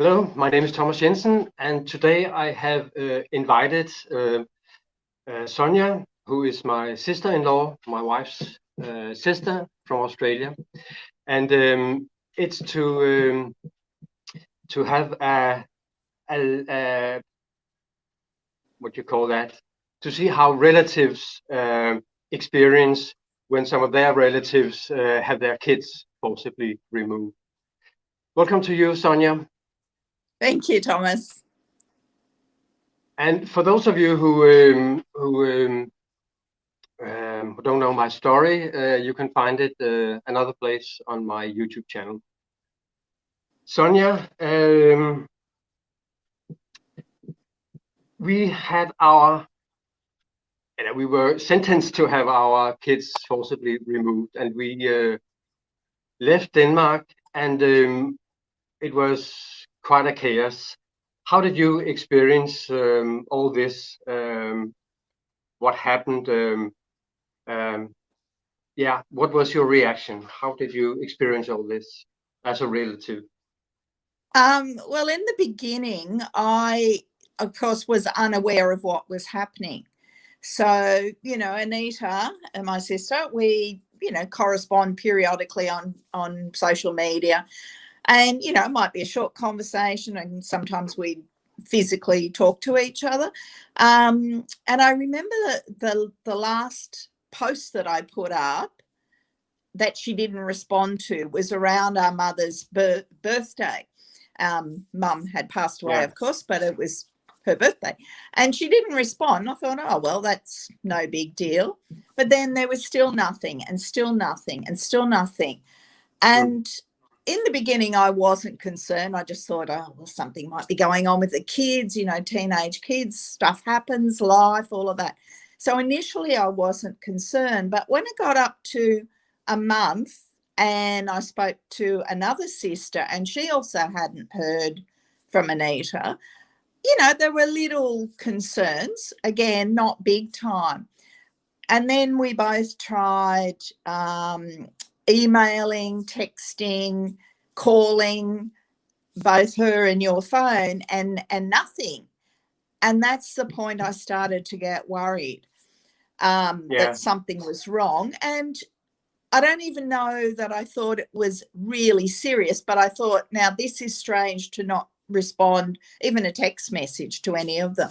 Hello, my name is Thomas Jensen, and today I have invited Sonia, who is my sister-in-law, my wife's sister from Australia, and it's to have a what you call that, to see how relatives experience when some of their relatives have their kids forcibly removed. Welcome to you, Sonia. Thank you, Thomas. And for those of you who don't know my story, you can find it another place on my YouTube channel. Sonia, we were sentenced to have our kids forcibly removed, and we left Denmark, and it was quite a chaos. How did you experience all this? What happened? What was your reaction? How did you experience all this as a relative? Well, in the beginning, I, of course, was unaware of what was happening. So, Anita and my sister, we, correspond periodically on social media. And, it might be a short conversation, and sometimes we physically talk to each other. And I remember the last post that I put up that she didn't respond to was around our mother's birthday. Mum had passed away, of course, but it was her birthday. And she didn't respond. I thought, oh, well, that's no big deal. But then there was still nothing and still nothing and still nothing. And in the beginning, I wasn't concerned. I just thought, oh, well, something might be going on with the kids, teenage kids, stuff happens, life, all of that. So initially I wasn't concerned. But when it got up to a month and I spoke to another sister and she also hadn't heard from Anita, there were little concerns, again, not big time. And then we both tried emailing, texting, calling, both her and your phone, and nothing. And that's the point I started to get worried that something was wrong. And I don't even know that I thought it was really serious, but I thought, now this is strange to not respond, even a text message to any of them.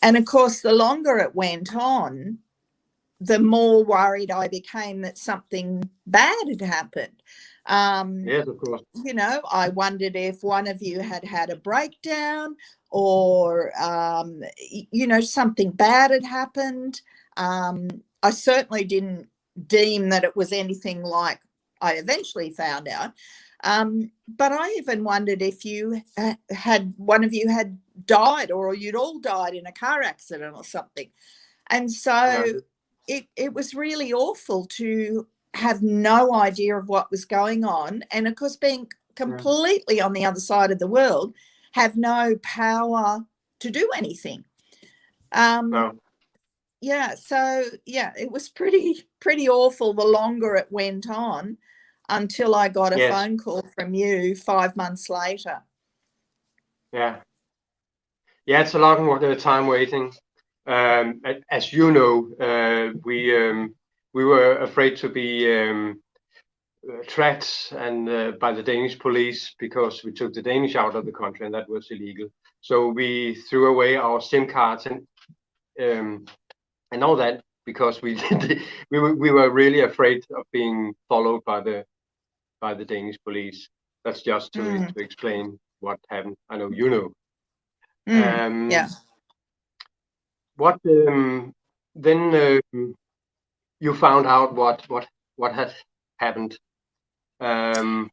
And of course, the longer it went on, the more worried I became that something bad had happened. Yes, of course. I wondered if one of you had a breakdown or, something bad had happened. I certainly didn't deem that it was anything like I eventually found out. But I even wondered if one of you had died, or you'd all died in a car accident or something. And so it was really awful to have no idea of what was going on. And of course, being completely on the other side of the world, have no power to do anything. It was pretty awful the longer it went on, until I got a phone call from you 5 months later. Yeah, it's a long time waiting. As you know, we were afraid to be tracked and by the Danish police, because we took the Danish out of the country, and that was illegal. So we threw away our SIM cards and all that, because we were really afraid of being followed by the Danish police. That's just to explain what happened. I know you know. What then you found out what had happened. And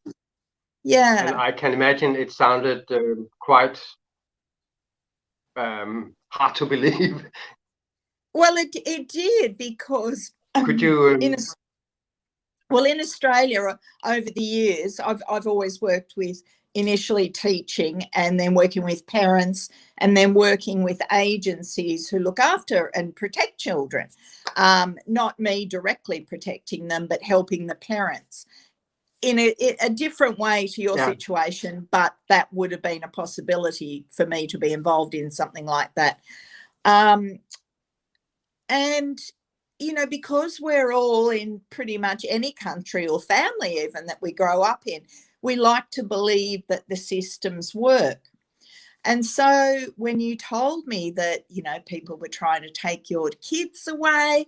I can imagine it sounded quite hard to believe. Well, it did, because could you in Australia over the years, I've always worked with initially teaching, and then working with parents, and then working with agencies who look after and protect children. Not me directly protecting them, but helping the parents. in a different way to your Yeah. situation, but that would have been a possibility for me to be involved in something like that. And, you know, because we're all in pretty much any country or family even that we grow up in, we like to believe that the systems work. And so when you told me that, you know, people were trying to take your kids away,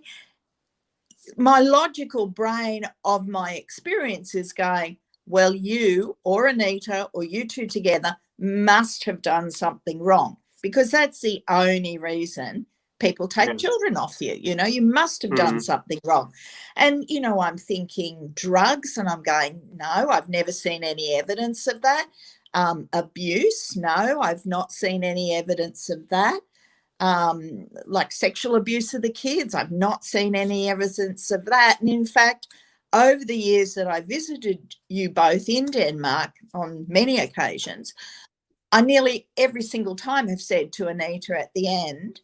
my logical brain of my experience is going, well, you or Anita or you two together must have done something wrong, because that's the only reason people take children off you. You know, you must have done something wrong. And, you know, I'm thinking drugs, and I'm going, no, I've never seen any evidence of that. Abuse, no, I've not seen any evidence of that. Like sexual abuse of the kids, I've not seen any evidence of that. And in fact, over the years that I visited you both in Denmark on many occasions, I nearly every single time have said to Anita at the end,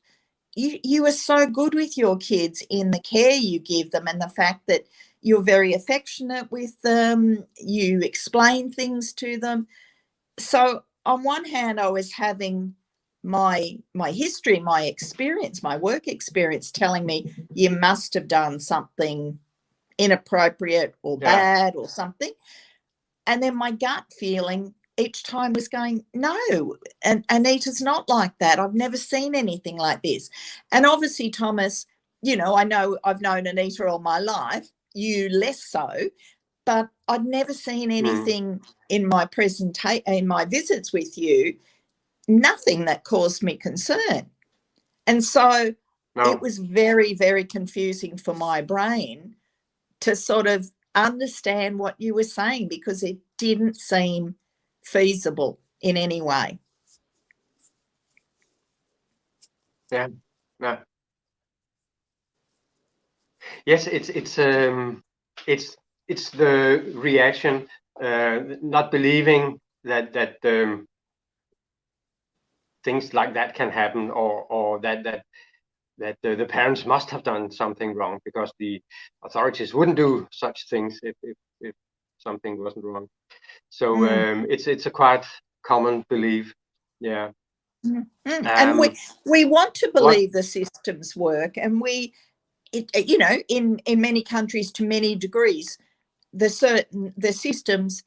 you are so good with your kids in the care you give them, and the fact that you're very affectionate with them, you explain things to them. So on one hand, I was having my history, my experience, my work experience telling me you must have done something inappropriate or bad or something. And then my gut feeling each time was going, no, and Anita's not like that. I've never seen anything like this. And obviously, Thomas, you know I've known Anita all my life, you less so, but I'd never seen anything in my in my visits with you, nothing that caused me concern. And so it was very, very confusing for my brain to sort of understand what you were saying, because it didn't seem feasible in any way. Yeah. Yes, it's the reaction, not believing that things like that can happen, or that the parents must have done something wrong, because the authorities wouldn't do such things if something wasn't wrong. So it's a quite common belief. Yeah. And we want to believe the systems work, and you know, in many countries to many degrees, the systems,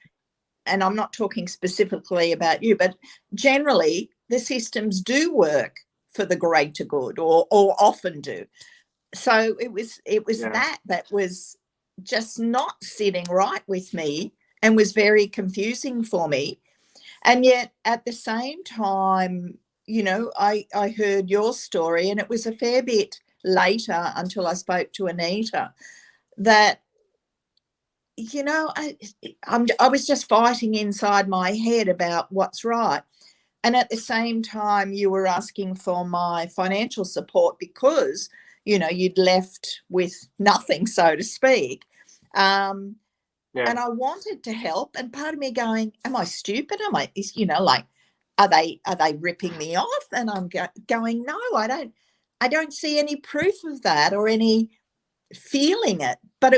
and I'm not talking specifically about you, but generally the systems do work for the greater good, or often do. So it was that was just not sitting right with me, and was very confusing for me. And yet at the same time, you know, I heard your story, and it was a fair bit later, until I spoke to Anita, that, you know, I was just fighting inside my head about what's right. And at the same time, you were asking for my financial support because, you know, you'd left with nothing, so to speak. And I wanted to help. And part of me going, am I stupid? Am I, you know, like, are they ripping me off? And I'm going, no, I don't see any proof of that or any feeling it. But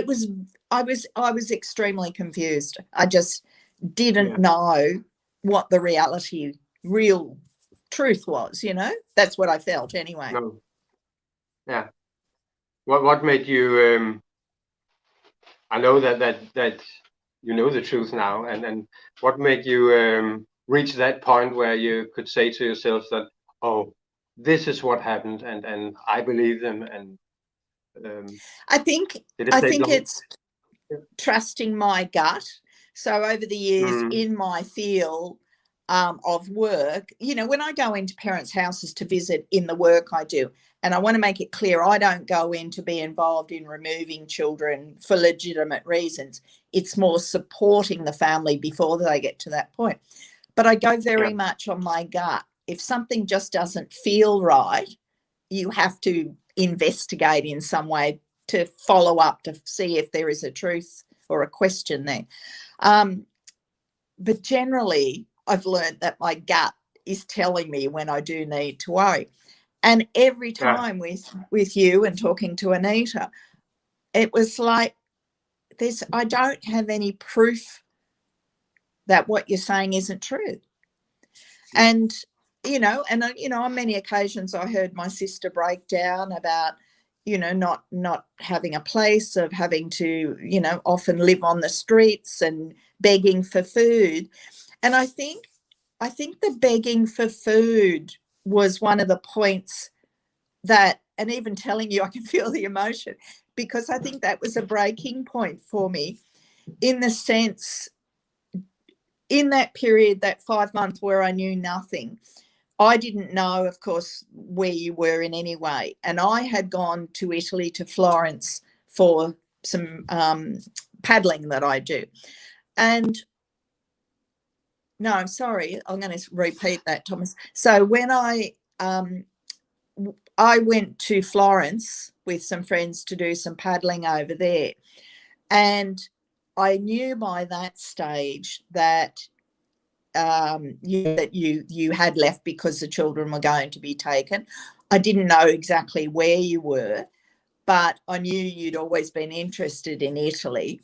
I was extremely confused. I just didn't know what the real truth was, you know. That's what I felt anyway. No. Yeah. What made you I know that you know the truth now, and what made you reach that point where you could say to yourself that, oh, this is what happened, and I believe them, and I think it's trusting my gut. So over the years in my field of work, you know, when I go into parents' houses to visit in the work I do, and I want to make it clear, I don't go in to be involved in removing children for legitimate reasons. It's more supporting the family before they get to that point. But I go very much on my gut. If something just doesn't feel right, you have to investigate in some way to follow up to see if there is a truth or a question there. But generally, I've learned that my gut is telling me when I do need to worry. And every time with you and talking to Anita, it was like I don't have any proof that what you're saying isn't true. And on many occasions I heard my sister break down about, not having a place, of having to, often live on the streets and begging for food. And I think the begging for food was one of the points that, and even telling you, I can feel the emotion, because I think that was a breaking point for me, in the sense, in that period, that 5 months where I knew nothing, I didn't know, of course, where you were in any way. And I had gone to Italy, to Florence, for some paddling that I do. And no, I'm sorry, I'm going to repeat that, Thomas. So when I went to Florence with some friends to do some paddling over there, and I knew by that stage that you had left because the children were going to be taken. I didn't know exactly where you were, but I knew you'd always been interested in Italy.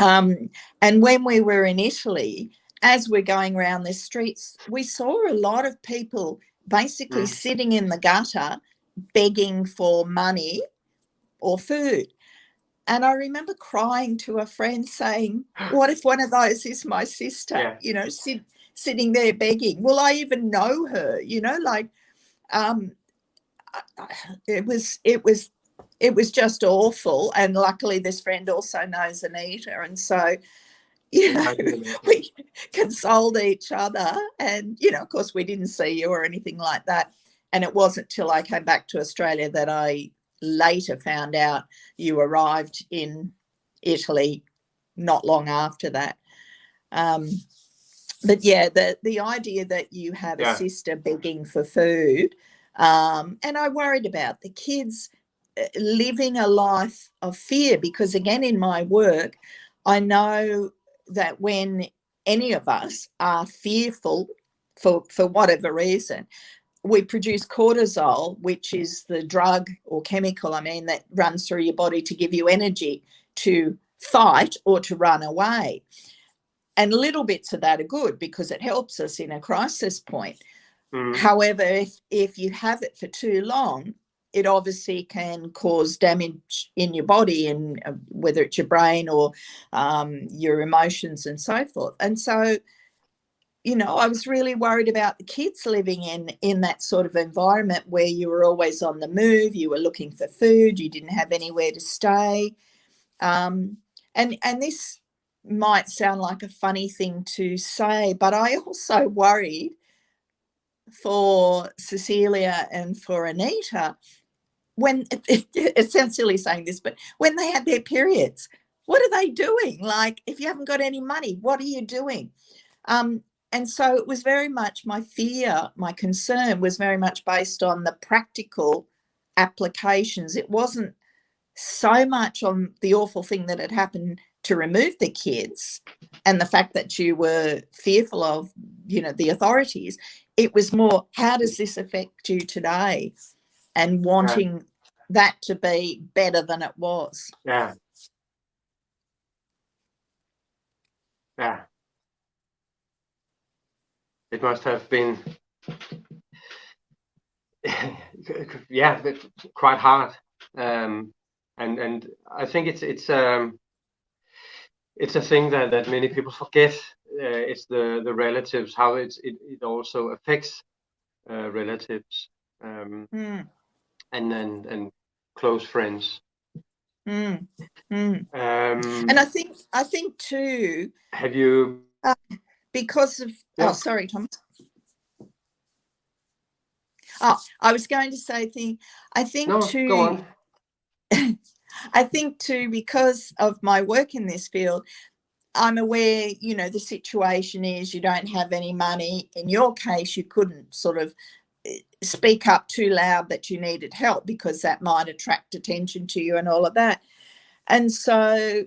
And when we were in Italy, as we're going around the streets, we saw a lot of people basically sitting in the gutter begging for money or food. And I remember crying to a friend saying, what if one of those is my sister, sitting there begging? Will I even know her? It was just awful. And luckily this friend also knows Anita. And so, we consoled each other. And, of course, we didn't see you or anything like that. And it wasn't till I came back to Australia that I later found out you arrived in Italy not long after that. But yeah, the idea that you have a sister begging for food, and I worried about the kids living a life of fear, because again, in my work, I know that when any of us are fearful for whatever reason, we produce cortisol, which is the drug or chemical, that runs through your body to give you energy to fight or to run away. And little bits of that are good because it helps us in a crisis point. However, if you have it for too long, it obviously can cause damage in your body, and whether it's your brain or your emotions and so forth. And so, I was really worried about the kids living in that sort of environment where you were always on the move, you were looking for food, you didn't have anywhere to stay. And this might sound like a funny thing to say, but I also worried for Cecilia and for Anita when, it sounds silly saying this, but when they had their periods, what are they doing? Like, if you haven't got any money, what are you doing? And so it was very much my fear, my concern was very much based on the practical applications. It wasn't so much on the awful thing that had happened to remove the kids and the fact that you were fearful of, the authorities. It was more, how does this affect you today? And wanting that to be better than it was. Yeah. It must have been, quite hard. And I think it's a thing that many people forget. It's the relatives, how it also affects relatives, and close friends. And I think too. Have you? Because of oh, sorry, Thomas. Oh, I was going to say I think too. Go on. I think too, because of my work in this field, I'm aware, the situation is you don't have any money. In your case, you couldn't sort of speak up too loud that you needed help because that might attract attention to you and all of that. And so,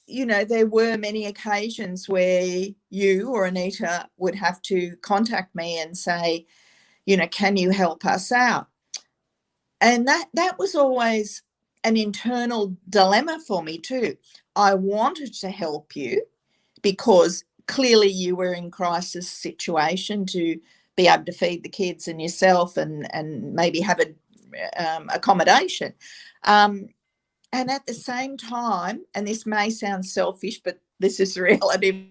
there were many occasions where you or Anita would have to contact me and say, can you help us out? And that was always an internal dilemma for me too. I wanted to help you because clearly you were in crisis situation to be able to feed the kids and yourself and maybe have a accommodation. And at the same time, and this may sound selfish, but this is the reality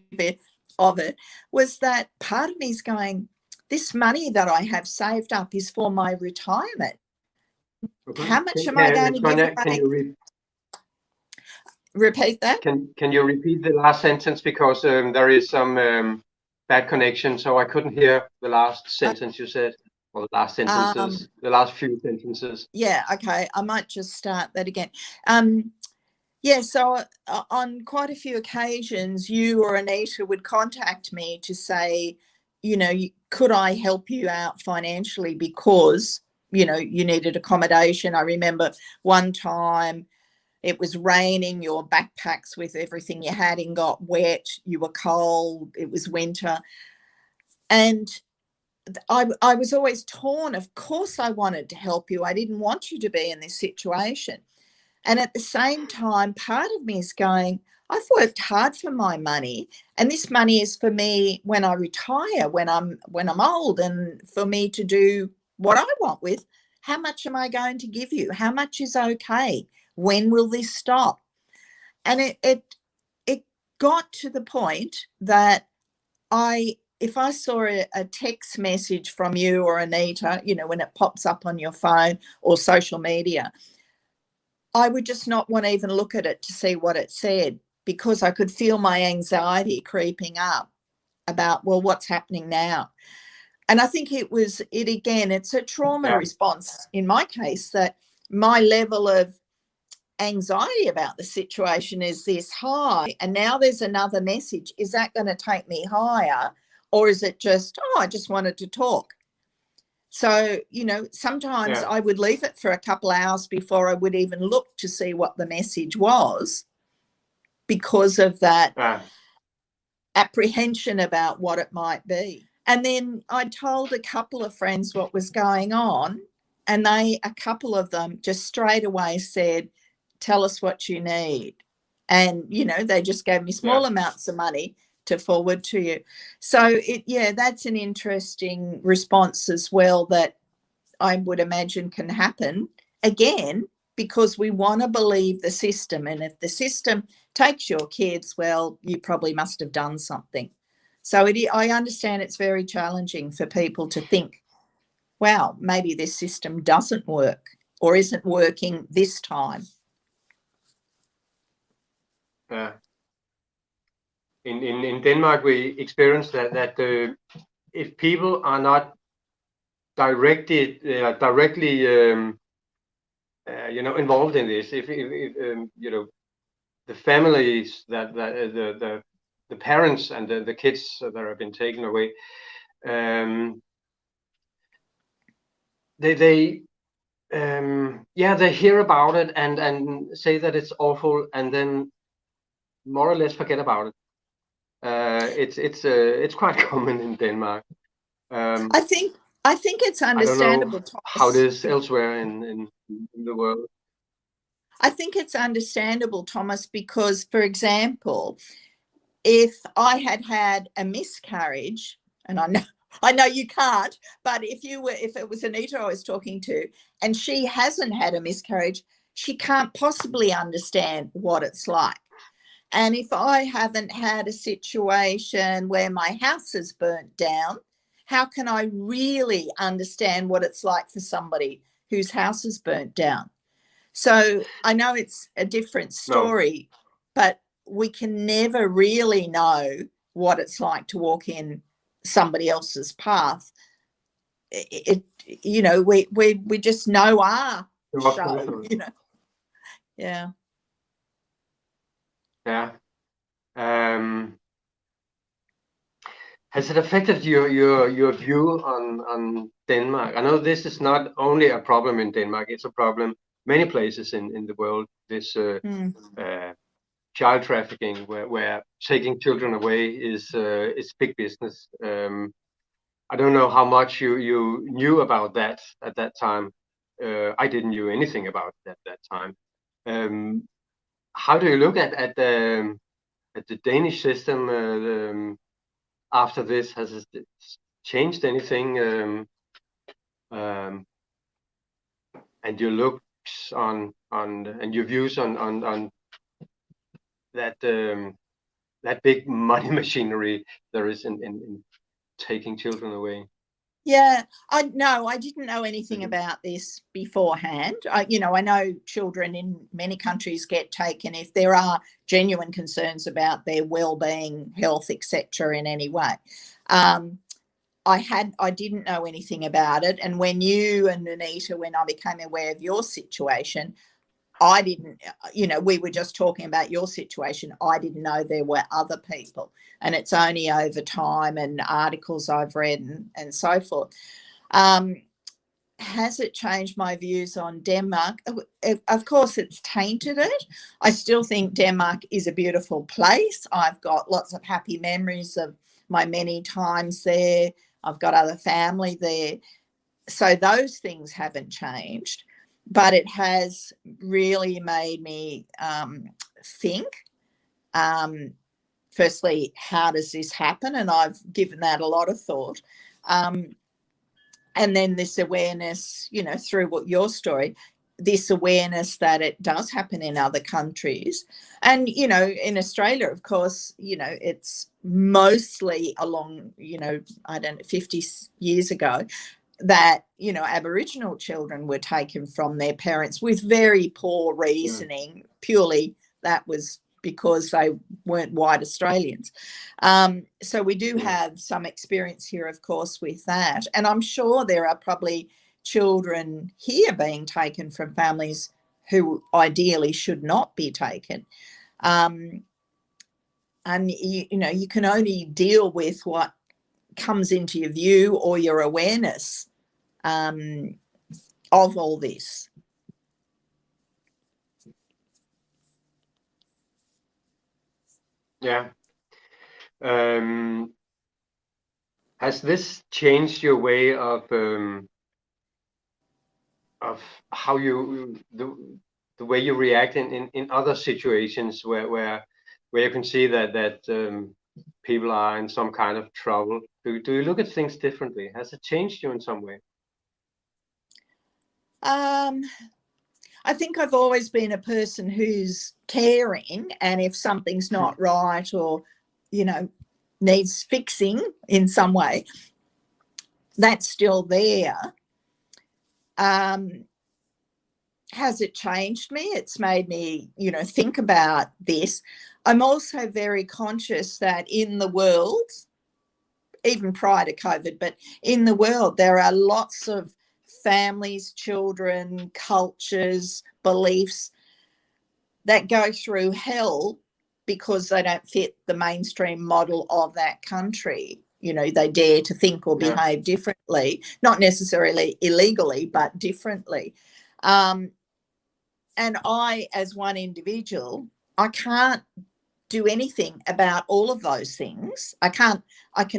of it, was that part of me is going, this money that I have saved up is for my retirement. How much am I going to give away? Can you repeat that? Can you repeat the last sentence, because there is some bad connection, so I couldn't hear the last sentence you said, or the last sentences, the last few sentences. Yeah, okay, I might just start that again. Yeah, so on quite a few occasions, you or Anita would contact me to say, you know, could I help you out financially because, you know, you needed accommodation. I remember one time it was raining, your backpacks with everything you had in got wet, you were cold, it was winter. And I was always torn. Of course I wanted to help you. I didn't want you to be in this situation. And at the same time, part of me is going, I've worked hard for my money, and this money is for me when I retire, when I'm old, and for me to do what I want with. How much am I going to give you? How much is okay? When will this stop? And it got to the point that if I saw a text message from you or Anita, you know, when it pops up on your phone or social media, I would just not want to even look at it to see what it said, because I could feel my anxiety creeping up about, well, what's happening now? And I think it's a trauma response in my case, that my level of anxiety about the situation is this high, and now there's another message. Is that going to take me higher, or is it just, oh, I just wanted to talk? So, you know, sometimes I would leave it for a couple of hours before I would even look to see what the message was, because of that apprehension about what it might be. And then I told a couple of friends what was going on, and a couple of them just straight away said, tell us what you need. And, you know, they just gave me small amounts of money to forward to you. So that's an interesting response as well, that I would imagine can happen again, because we want to believe the system. And if the system takes your kids, well, you probably must have done something. So I understand it's very challenging for people to think, wow, maybe this system doesn't work or isn't working this time. In Denmark, we experience that if people are not directly involved in this, if you know, the families that the parents and the kids that have been taken away, they hear about it and say that it's awful, and then more or less forget about it. It's quite common in Denmark. I think it's understandable. I don't know how it is elsewhere in the world. I think it's understandable, Thomas, because, for example, if I had a miscarriage, and I know you can't, but if it was Anita I was talking to and she hasn't had a miscarriage, she can't possibly understand what it's like. And if I haven't had a situation where my house is burnt down, how can I really understand what it's like for somebody whose house is burnt down? So I know it's a different story, but we can never really know what it's like to walk in somebody else's path. We just know our show, you know. Yeah. Yeah. Has it affected your view on Denmark? I know this is not only a problem in Denmark; it's a problem many places in the world. This child trafficking, where taking children away is big business. I don't know how much you knew about that at that time. I didn't know anything about it at that time. How do you look at the Danish system after this? Has it changed anything? And your looks on and your views on that that big money machinery there is in taking children away? Yeah, I didn't know anything about this beforehand. I know children in many countries get taken if there are genuine concerns about their well-being, health, etc. in any way. I didn't know anything about it, and when you and Anita, when I became aware of your situation, I didn't, we were just talking about your situation. I didn't know there were other people. And it's only over time and articles I've read and so forth. Has it changed my views on Denmark? Of course, it's tainted it. I still think Denmark is a beautiful place. I've got lots of happy memories of my many times there. I've got other family there. So those things haven't changed. But it has really made me think, firstly, how does this happen? And I've given that a lot of thought. And then this awareness, through your story, this awareness that it does happen in other countries. And, in Australia, of course, it's mostly along, 50 years ago, that Aboriginal children were taken from their parents with very poor reasoning. Purely that was because they weren't white Australians. So we do have some experience here, of course, with that, and I'm sure there are probably children here being taken from families who ideally should not be taken. And you can only deal with what comes into your view or your awareness of all this. Yeah. Has this changed your way of how the way you react in other situations where you can see that people are in some kind of trouble? Do you look at things differently? Has it changed you in some way? I think I've always been a person who's caring, and if something's not right or, needs fixing in some way, that's still there. Has it changed me? It's made me, think about this. I'm also very conscious that in the world, even prior to COVID, but in the world, there are lots of families, children, cultures, beliefs that go through hell because they don't fit the mainstream model of that country. They dare to think or behave differently, not necessarily illegally, but differently. And I, as one individual, I can't do anything about all of those things. I can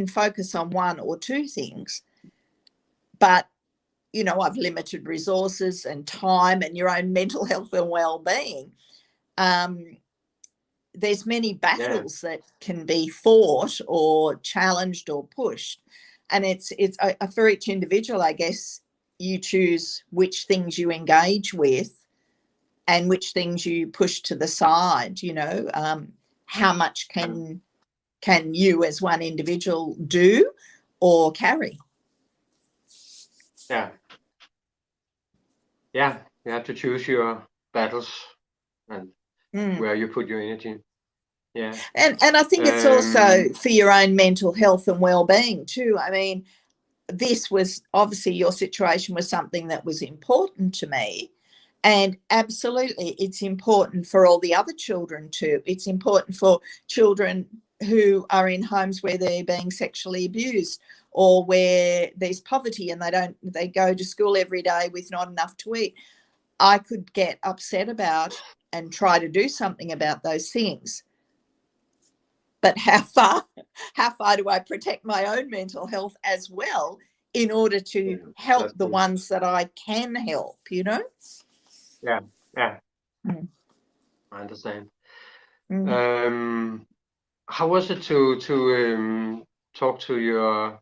focus on one or two things, but I've limited resources and time and your own mental health and well-being. There's many battles that can be fought or challenged or pushed, and it's for each individual, I guess. You choose which things you engage with and which things you push to the side. How much can you as one individual do or carry? Yeah, you have to choose your battles and where you put your energy. Yeah, and I think it's also for your own mental health and well-being too. I mean, this was obviously, your situation was something that was important to me, and absolutely it's important for all the other children too. It's important for children who are in homes where they're being sexually abused, or where there's poverty and they go to school every day with not enough to eat. I could get upset about and try to do something about those things. But how far do I protect my own mental health as well in order to help the ones that I can help, Yeah. I understand. Mm. How was it to talk to your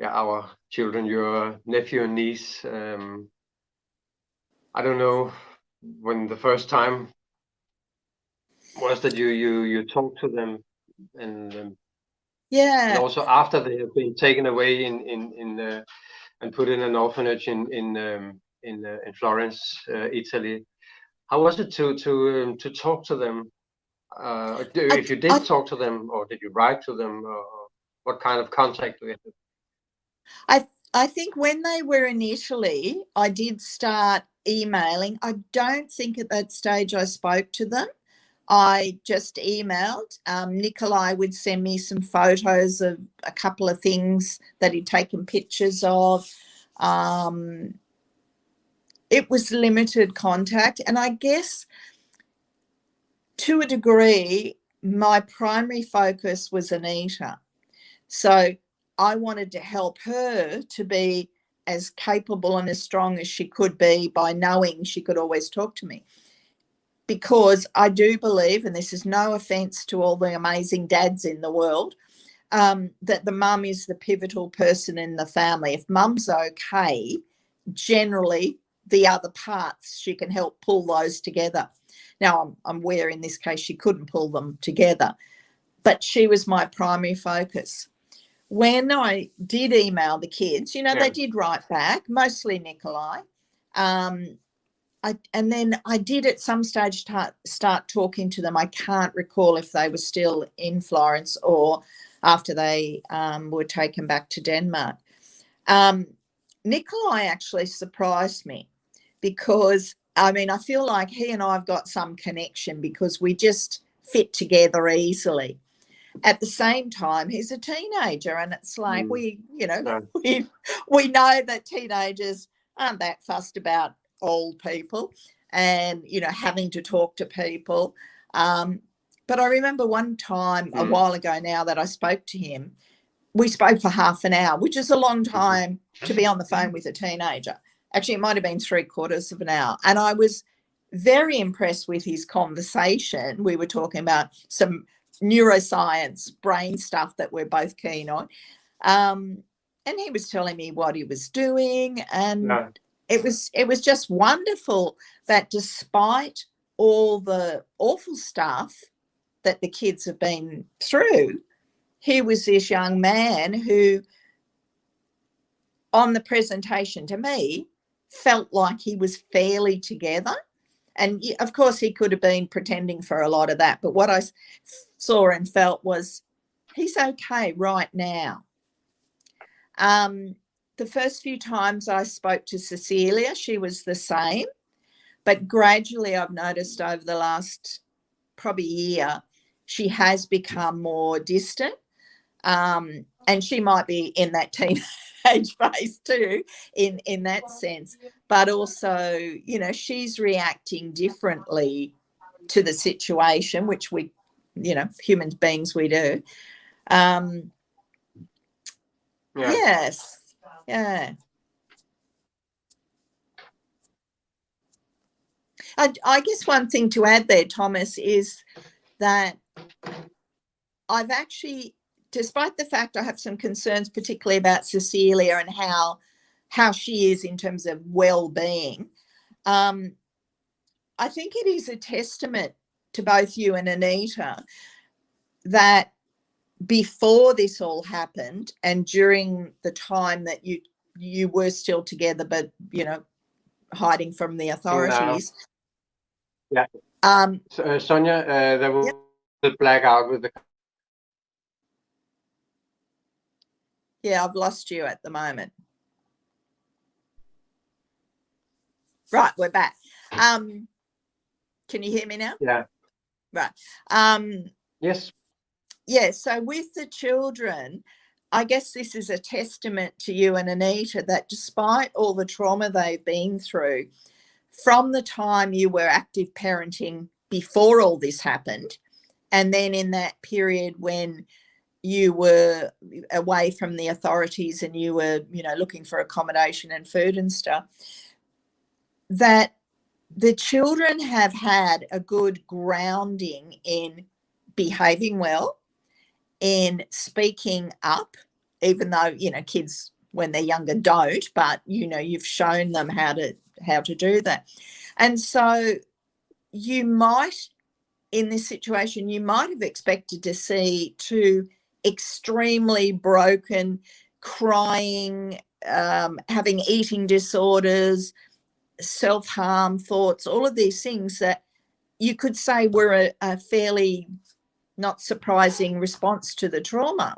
our children, your nephew and niece? I don't know when the first time was that you talked to them, and Yeah. also after they have been taken away and put in an orphanage in Florence, Italy. How was it to talk to them? I, If you I did talk to them, or did you write to them, or what kind of contact do you have? I think when they were in Italy, I did start emailing. I don't think at that stage I spoke to them. I just emailed. Nikolai would send me some photos of a couple of things that he'd taken pictures of. It was limited contact. And I guess to a degree, my primary focus was Anita. So I wanted to help her to be as capable and as strong as she could be by knowing she could always talk to me. Because I do believe, and this is no offense to all the amazing dads in the world, that the mum is the pivotal person in the family. If mum's okay, generally the other parts, she can help pull those together. Now, I'm aware in this case she couldn't pull them together, but she was my primary focus. When I did email the kids, they did write back, mostly Nikolai. And then I did at some stage start talking to them. I can't recall if they were still in Florence or after they were taken back to Denmark. Nikolai actually surprised me because, I feel like he and I have got some connection because we just fit together easily. At the same time, he's a teenager, and it's like we know that teenagers aren't that fussed about old people and having to talk to people. But I remember one time a while ago now that I spoke to him. We spoke for half an hour, which is a long time to be on the phone with a teenager. Actually, it might have been 3/4 of an hour. And I was very impressed with his conversation. We were talking about some neuroscience, brain stuff that we're both keen on. And he was telling me what he was doing. And it was just wonderful that despite all the awful stuff that the kids have been through, he was this young man who, on the presentation to me, felt like he was fairly together. And of course, he could have been pretending for a lot of that. But what I saw and felt was he's okay right now. The first few times I spoke to Cecilia, she was the same. But gradually, I've noticed over the last probably year, she has become more distant. And she might be in that teenage phase too, in that sense. But also, she's reacting differently to the situation, which we, human beings, we do. Yes. Yeah. I guess one thing to add there, Thomas, is that I've actually, despite the fact I have some concerns, particularly about Cecilia and how she is in terms of well-being, I think it is a testament to both you and Anita that before this all happened and during the time that you were still together, but hiding from the authorities. Yeah. Sonia, there was a blackout with the. Yeah, I've lost you at the moment. Right, we're back. Can you hear me now? Yeah. Right. Yes. Yeah, so with the children, I guess this is a testament to you and Anita that despite all the trauma they've been through, from the time you were active parenting before all this happened, and then in that period when you were away from the authorities and you were, looking for accommodation and food and stuff, that the children have had a good grounding in behaving well, in speaking up, even though, you know, kids when they're younger don't, but, you know, you've shown them how to do that. And so you might, in this situation, you might have expected to see two extremely broken, crying, having eating disorders, self-harm thoughts, all of these things that you could say were a fairly not surprising response to the trauma.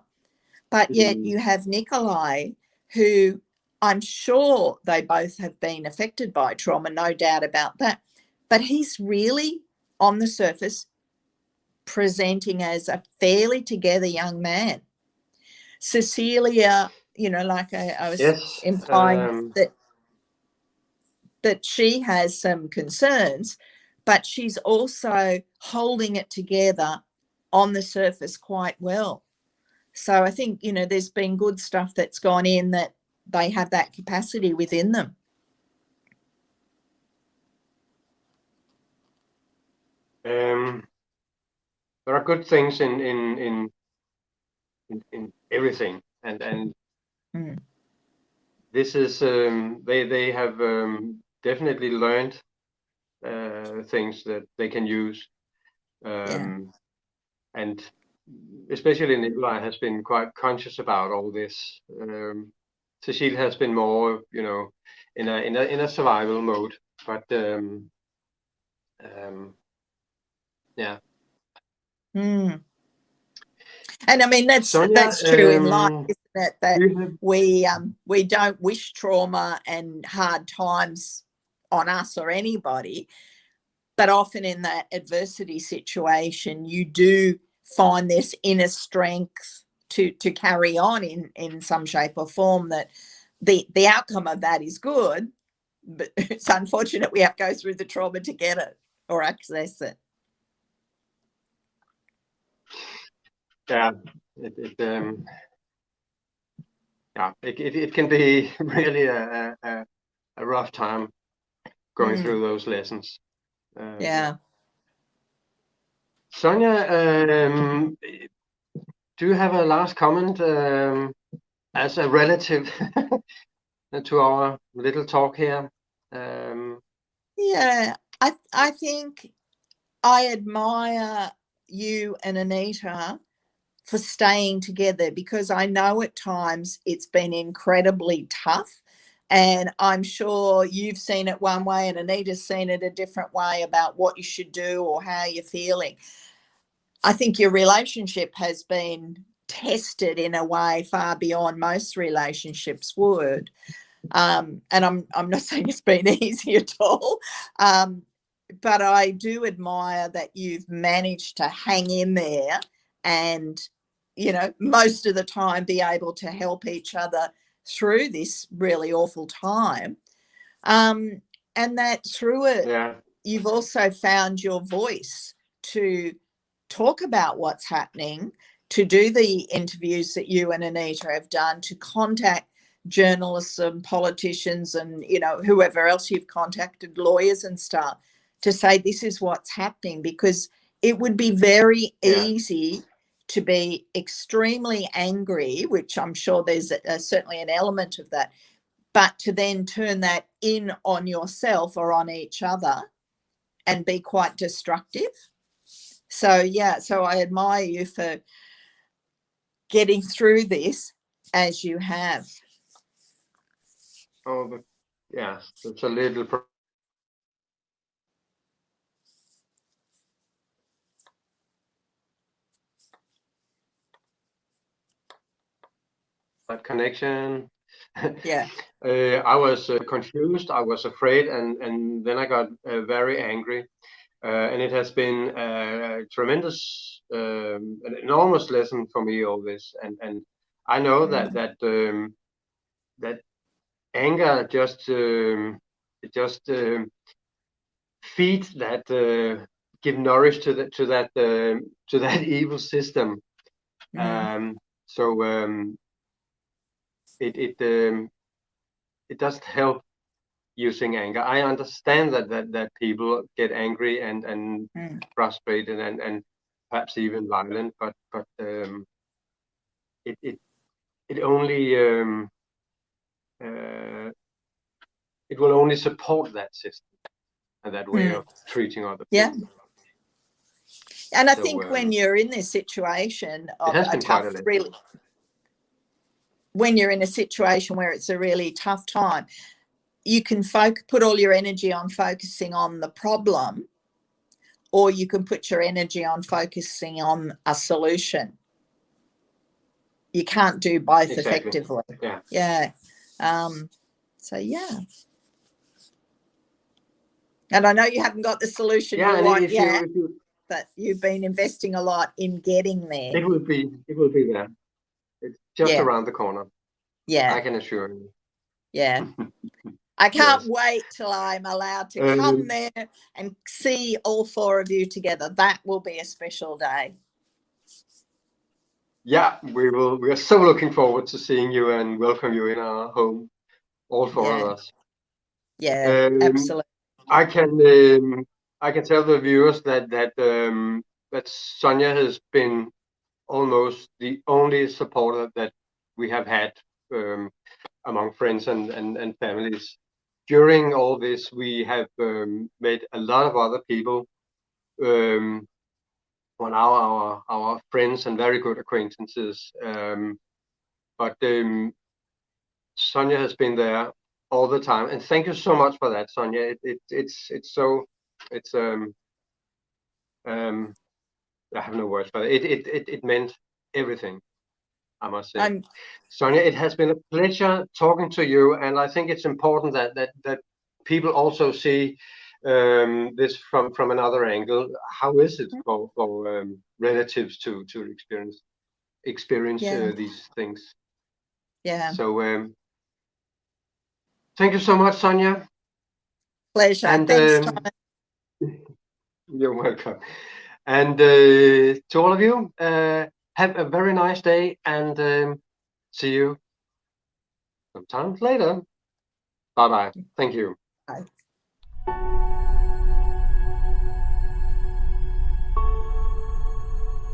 But yet you have Nikolai, who I'm sure they both have been affected by trauma, no doubt about that. But he's really, on the surface, presenting as a fairly together young man. Cecilia, you know, like I was Yes. implying that she has some concerns, but she's also holding it together on the surface quite well. So I think, you know, there's been good stuff that's gone in, that they have that capacity within them. There are good things in everything, and this is they have definitely learned things that they can use, and especially Nikolai has been quite conscious about all this. Cecile has been more, you know, in a survival mode, but yeah. And I mean, Sonia, that's true in life, isn't it? That we don't wish trauma and hard times on us or anybody, but often in that adversity situation, you do find this inner strength to carry on in some shape or form, that the outcome of that is good, but it's unfortunate we have to go through the trauma to get it or access it. Yeah, it can be really a rough time going through those lessons. Yeah. Sonia, do you have a last comment as a relative to our little talk here? Yeah, I think I admire you and Anita for staying together, because I know at times it's been incredibly tough, and I'm sure you've seen it one way and Anita's seen it a different way about what you should do or how you're feeling. I think your relationship has been tested in a way far beyond most relationships would. And I'm not saying it's been easy at all, but I do admire that you've managed to hang in there and, you know, most of the time be able to help each other through this really awful time. And that through it, you've also found your voice to talk about what's happening, to do the interviews that you and Anita have done, to contact journalists and politicians and, you know, whoever else you've contacted, lawyers and stuff, to say this is what's happening, because it would be very easy to be extremely angry, which I'm sure there's certainly an element of that, but to then turn that in on yourself or on each other and be quite destructive. So, yeah, so I admire you for getting through this as you have. Oh, but yeah, it's a little that connection. Yeah. I was confused, I was afraid, and then I got very angry. And it has been a tremendous, an enormous lesson for me, all this. And I know that anger just feeds that, give nourish to that evil system. So it doesn't help using anger. I understand that people get angry and frustrated and perhaps even violent, but it only it will only support that system and that way of treating other people. Yeah. And I think when you're in this situation of a tough, really, when you're in a situation where it's a really tough time, you can put all your energy on focusing on the problem, or you can put your energy on focusing on a solution. You can't do both effectively. Yeah. So, yeah. And I know you haven't got the solution you want yet, but you've been investing a lot in getting there. It will be there. It's just around the corner. Yeah. I can assure you. Yeah. I can't wait till I'm allowed to come there and see all four of you together. That will be a special day. Yeah, we will. We are so looking forward to seeing you and welcome you in our home, all four of us. Yeah, absolutely. I can tell the viewers that Sonia has been almost the only supporter that we have had among friends and families. During all this, we have met a lot of other people, on our friends and very good acquaintances. But Sonia has been there all the time, and thank you so much for that, Sonia. I have no words for it. It meant everything, I must say. Sonia, it has been a pleasure talking to you, and I think it's important that people also see this from another angle. How is it for relatives to experience these things? Yeah. So thank you so much, Sonia. Pleasure. And, thanks, Thomas. You're welcome. And to all of you, have a very nice day, and see you sometime later. Bye-bye. Thank you. Bye.